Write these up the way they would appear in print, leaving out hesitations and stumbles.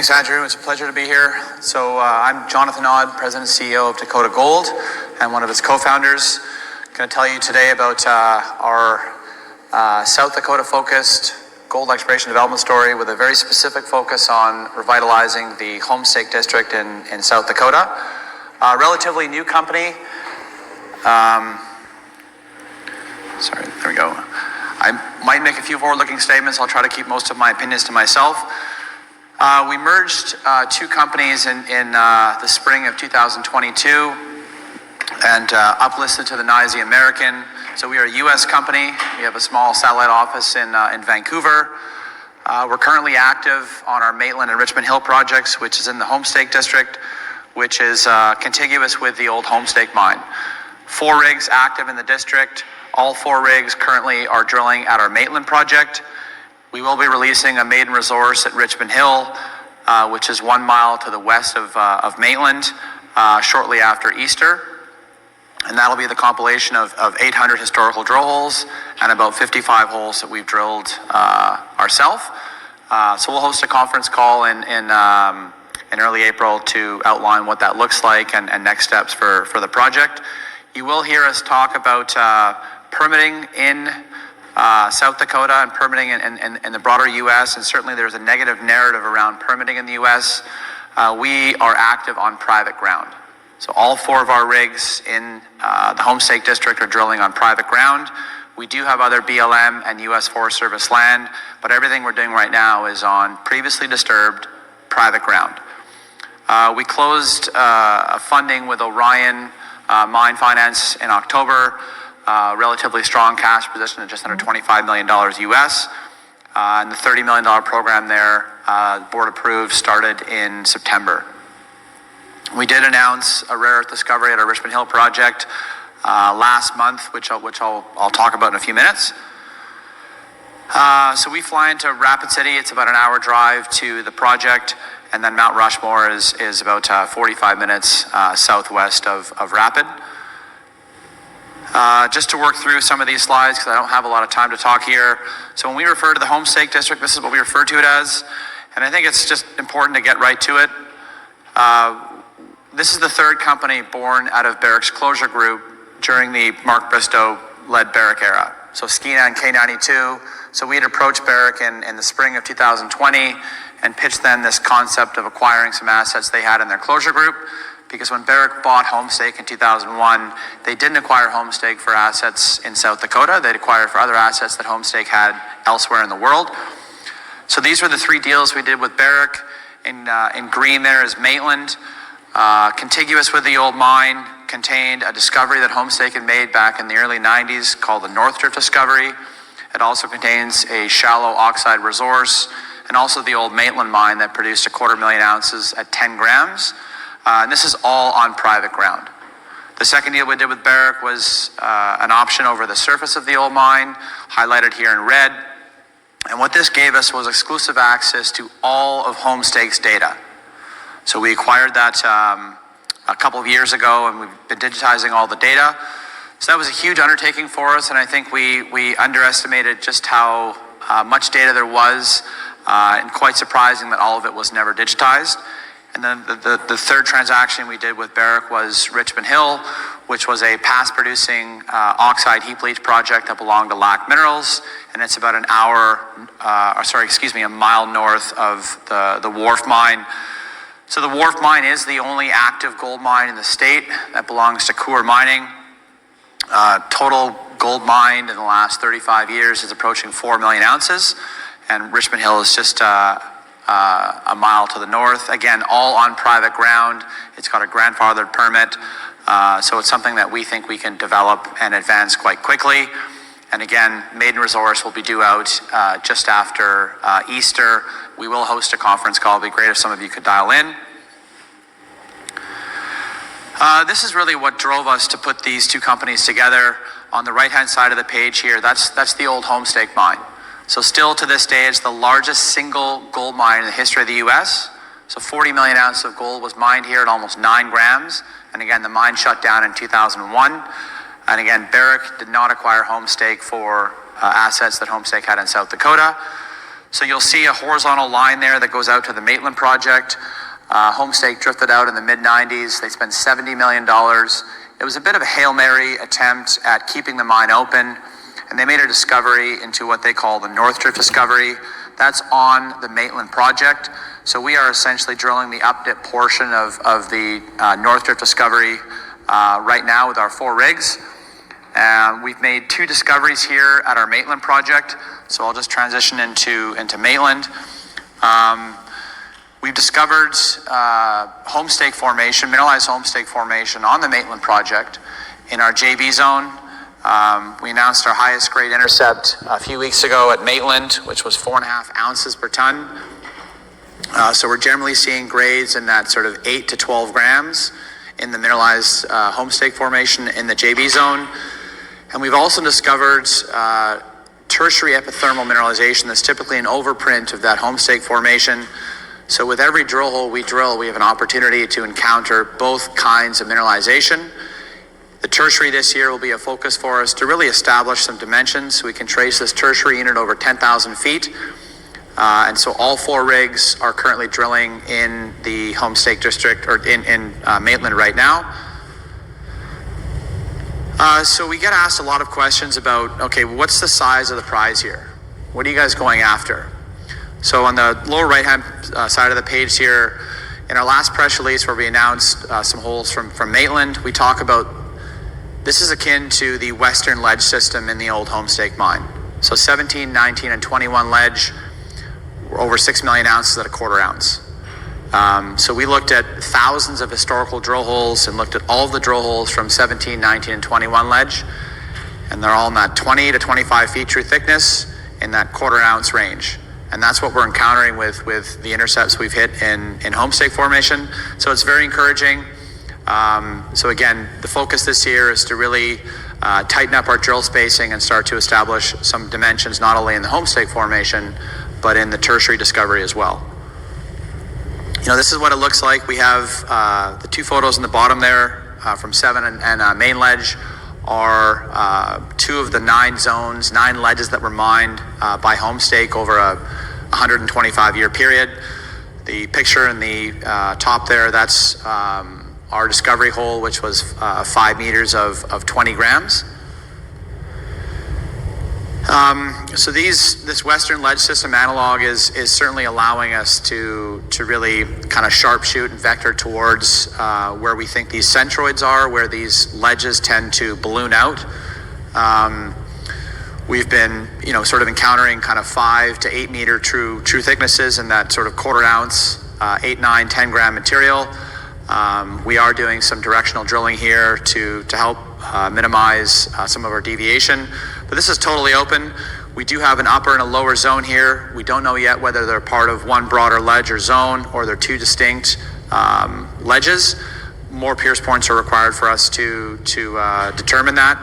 Thanks, Andrew. It's a pleasure to be here. So I'm Jonathan Odd, President and CEO of Dakota Gold and one of its co-founders. I'm going to tell you today about our South Dakota-focused gold exploration development story with a very specific focus on revitalizing the Homestake District in South Dakota. A relatively new company. Sorry, there we go. I might make a few forward-looking statements. I'll try to keep most of my opinions to myself. We merged two companies in the spring of 2022 and uplisted to the NYSE American. So we are a U.S. company. We have a small satellite office in Vancouver. We're currently active on our Maitland and Richmond Hill projects, which is in the Homestake District, which is contiguous with the old Homestake mine. 4 rigs active in the district. All 4 rigs currently are drilling at our Maitland project. We will be releasing a maiden resource at Richmond Hill, which is 1 mile to the west of Maitland, shortly after Easter. And that'll be the compilation of 800 historical drill holes and about 55 holes that we've drilled ourselves. So we'll host a conference call in early April to outline what that looks like and next steps for the project. You will hear us talk about permitting in South Dakota and permitting in the broader U.S. and certainly there's a negative narrative around permitting in the U.S. We are active on private ground. So all 4 of our rigs in the Homestake District are drilling on private ground. We do have other BLM and U.S. Forest Service land, but everything we're doing right now is on previously disturbed private ground. We closed a funding with Orion Mine Finance in October. Relatively strong cash position at just under $25 million US. And the $30 million program there, board approved, started in September. We did announce a rare earth discovery at our Richmond Hill project last month, which I'll talk about in a few minutes. So we fly into Rapid City. It's about an hour drive to the project, and then Mount Rushmore is about 45 minutes southwest of Rapid. Just to work through some of these slides, because I don't have a lot of time to talk here. So when we refer to the Homestake District, this is what we refer to it as. And I think it's just important to get right to it. This is the 3rd company born out of Barrick's closure group during the Mark Bristow-led Barrick era. So Skeena and K92. So we had approached Barrick in the spring of 2020 and pitched them this concept of acquiring some assets they had in their closure group. Because when Barrick bought Homestake in 2001, they didn't acquire Homestake for assets in South Dakota. They'd acquire for other assets that Homestake had elsewhere in the world. So these were the 3 deals we did with Barrick. In green there is Maitland. Contiguous with the old mine, contained a discovery that Homestake had made back in the early 90s called the North Drift discovery. It also contains a shallow oxide resource and also the old Maitland mine that produced 250,000 ounces at 10 grams. And this is all on private ground. The second deal we did with Barrick was an option over the surface of the old mine, highlighted here in red. And what this gave us was exclusive access to all of Homestake's data. So we acquired that a couple of years ago, and we've been digitizing all the data. So that was a huge undertaking for us, and I think we underestimated just how much data there was, and quite surprising that all of it was never digitized. And then the 3rd transaction we did with Barrick was Richmond Hill, which was a past-producing oxide heap leach project that belonged to LAC Minerals, and it's about a mile north of the Wharf mine. So the Wharf mine is the only active gold mine in the state that belongs to Coeur Mining. Total gold mined in the last 35 years is approaching 4 million ounces, and Richmond Hill is just a mile to the north. Again, all on private ground. It's got a grandfathered permit, so it's something that we think we can develop and advance quite quickly. And again, maiden resource will be due out just after Easter. We will host a conference call. It'd be great if some of you could dial in. This is really what drove us to put these 2 companies together. On the right-hand side of the page here, that's the old Homestake mine. So still to this day, it's the largest single gold mine in the history of the U.S. So 40 million ounces of gold was mined here at almost 9 grams. And again, the mine shut down in 2001. And again, Barrick did not acquire Homestake for assets that Homestake had in South Dakota. So you'll see a horizontal line there that goes out to the Maitland project. Homestake drifted out in the mid-90s. They spent $70 million. It was a bit of a Hail Mary attempt at keeping the mine open, and they made a discovery into what they call the North Drift discovery. That's on the Maitland project. So we are essentially drilling the up-dip portion of the North Drift discovery right now with our 4 rigs. We've made 2 discoveries here at our Maitland project. So I'll just transition into Maitland. We've discovered homestake formation, mineralized homestake formation on the Maitland project in our JB zone. We announced our highest grade intercept a few weeks ago at Maitland, which was 4.5 ounces per ton. So we're generally seeing grades in that sort of 8 to 12 grams in the mineralized homestake formation in the JB zone. And we've also discovered tertiary epithermal mineralization that's typically an overprint of that homestake formation. So with every drill hole we drill, we have an opportunity to encounter both kinds of mineralization. The tertiary this year will be a focus for us to really establish some dimensions. We can trace this tertiary unit over 10,000 feet. And so all 4 rigs are currently drilling in the homestake district, or in Maitland right now. So we get asked a lot of questions about, okay, what's the size of the prize here? What are you guys going after? So on the lower right-hand side of the page here, in our last press release where we announced some holes from Maitland, we talk about, this is akin to the western ledge system in the old homestake mine. So 17, 19, and 21 ledge were over 6 million ounces at a quarter ounce. So we looked at thousands of historical drill holes and looked at all of the drill holes from 17, 19, and 21 ledge, and they're all in that 20 to 25 feet true thickness in that quarter ounce range. And that's what we're encountering with the intercepts we've hit in homestake formation. So it's very encouraging. So again, the focus this year is to really tighten up our drill spacing and start to establish some dimensions not only in the homestake formation, but in the tertiary discovery as well. You know, this is what it looks like. We have the 2 photos in the bottom there from 7 and main ledge are 2 of the 9 zones, 9 ledges that were mined by homestake over a 125-year period. The picture in the top there, that's our discovery hole, which was 5 meters of 20 grams. So this western ledge system analog is certainly allowing us to really kind of sharpshoot and vector towards where we think these centroids are, where these ledges tend to balloon out. We've been, sort of encountering kind of 5 to 8 meter true thicknesses in that sort of quarter ounce, 8, 9, 10 gram material. We are doing some directional drilling here to help minimize some of our deviation. But this is totally open. We do have an upper and a lower zone here. We don't know yet whether they're part of one broader ledge or zone, or they're 2 distinct ledges. More pierce points are required for us to determine that.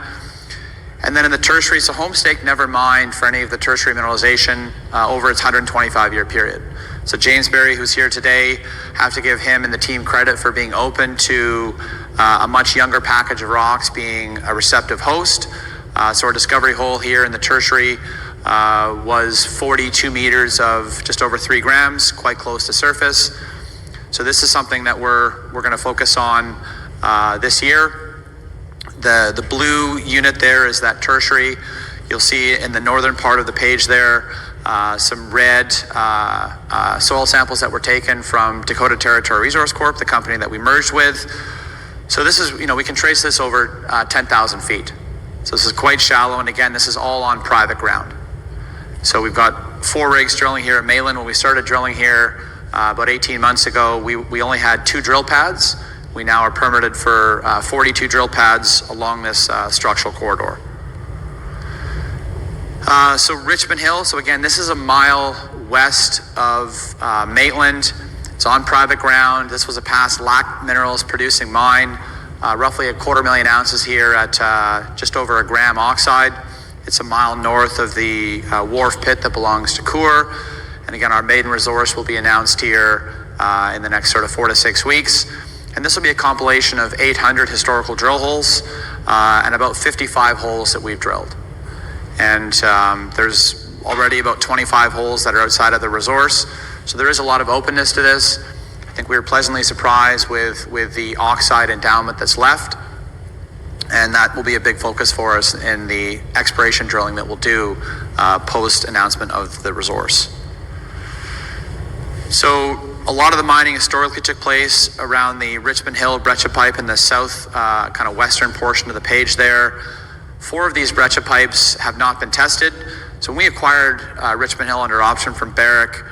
And then in the tertiary, so homestake never mined for any of the tertiary mineralization over its 125-year period. So James Berry, who's here today, have to give him and the team credit for being open to a much younger package of rocks being a receptive host. So our discovery hole here in the tertiary was 42 meters of just over 3 grams, quite close to surface. So this is something that we're going to focus on this year. The blue unit there is that tertiary. You'll see in the northern part of the page there some red soil samples that were taken from Dakota Territory Resource Corp, the company that we merged with. So this is, we can trace this over 10,000 feet. So this is quite shallow, and again, this is all on private ground. So we've got 4 rigs drilling here at Maitland. When we started drilling here about 18 months ago, we only had 2 drill pads. We now are permitted for 42 drill pads along this structural corridor. So Richmond Hill, so again, this is a mile west of Maitland. It's on private ground. This was a past lac minerals producing mine, roughly 250,000 ounces here at just over 1 gram oxide. It's a mile north of the Wharf pit that belongs to Coeur. And again, our maiden resource will be announced here in the next sort of 4 to 6 weeks. And this will be a compilation of 800 historical drill holes and about 55 holes that we've drilled. And there's already about 25 holes that are outside of the resource. So there is a lot of openness to this. I think we were pleasantly surprised with the oxide endowment that's left. And that will be a big focus for us in the exploration drilling that we'll do post announcement of the resource. So a lot of the mining historically took place around the Richmond Hill breccia pipe in the south, kind of western portion of the page there. 4 of these breccia pipes have not been tested. So when we acquired Richmond Hill under option from Barrick,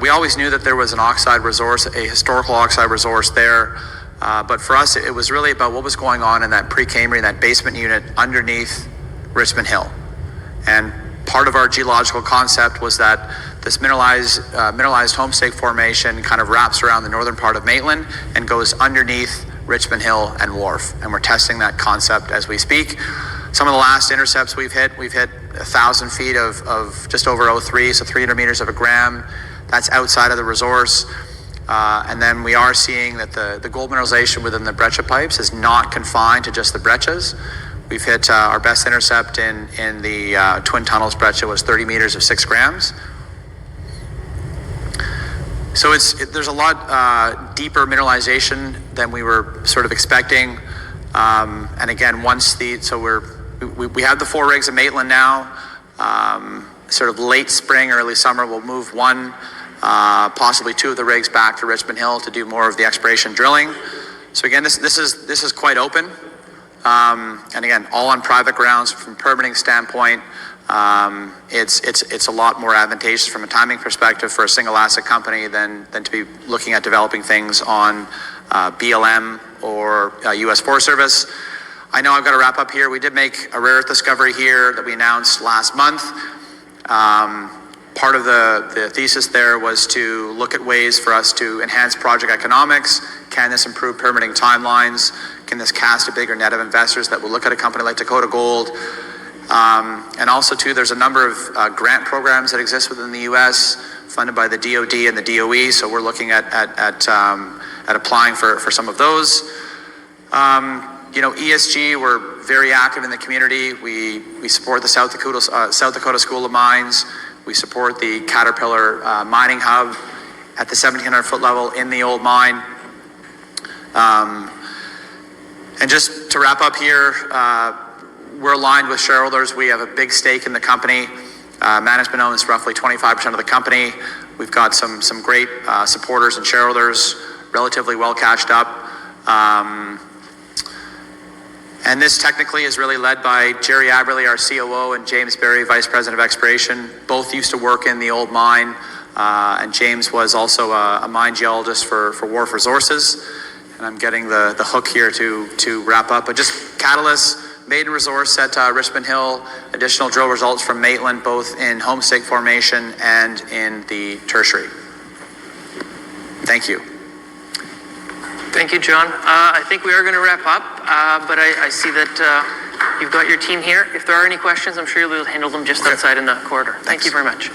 we always knew that there was an oxide resource, a historical oxide resource there. But for us, it was really about what was going on in that pre-Cambrian, that basement unit underneath Richmond Hill. And part of our geological concept was that this mineralized homestake formation kind of wraps around the northern part of Maitland and goes underneath Richmond Hill and Wharf. And we're testing that concept as we speak. Some of the last intercepts we've hit 1,000 feet of just over 0.3, so 300 meters of a gram. That's outside of the resource. And then we are seeing that the gold mineralization within the breccia pipes is not confined to just the breccias. We've hit our best intercept in the Twin Tunnels breccia was 30 meters of 6 grams. So there's a lot deeper mineralization than we were sort of expecting. And again, we have the 4 rigs in Maitland now. Sort of late spring, early summer, we'll move 1, possibly 2 of the rigs back to Richmond Hill to do more of the exploration drilling. So again, this is quite open. And again, all on private grounds. From a permitting standpoint, it's a lot more advantageous from a timing perspective for a single asset company than to be looking at developing things on BLM or U.S. Forest Service. I know I've got to wrap up here. We did make a rare earth discovery here that we announced last month. Part of the thesis there was to look at ways for us to enhance project economics. Can this improve permitting timelines? Can this cast a bigger net of investors that will look at a company like Dakota Gold? And also, too, there's a number of grant programs that exist within the U.S. funded by the DOD and the DOE. So we're looking at applying for some of those. ESG, we're very active in the community. We support the South Dakota School of Mines. We support the Caterpillar mining hub at the 1,700 foot level in the old mine. And just to wrap up here, we're aligned with shareholders. We have a big stake in the company. Management owns roughly 25% of the company. We've got some great supporters and shareholders, relatively well cashed up. And this technically is really led by Jerry Aberley, our COO, and James Berry, Vice President of Exploration. Both used to work in the old mine, and James was also a mine geologist for Wharf Resources. And I'm getting the hook here to wrap up. But just catalysts, maiden resource at Richmond Hill, additional drill results from Maitland, both in homestake formation and in the tertiary. Thank you. Thank you, John. I think we are going to wrap up, but I see that you've got your team here. If there are any questions, I'm sure you'll handle them just outside in the corridor. Thank you very much.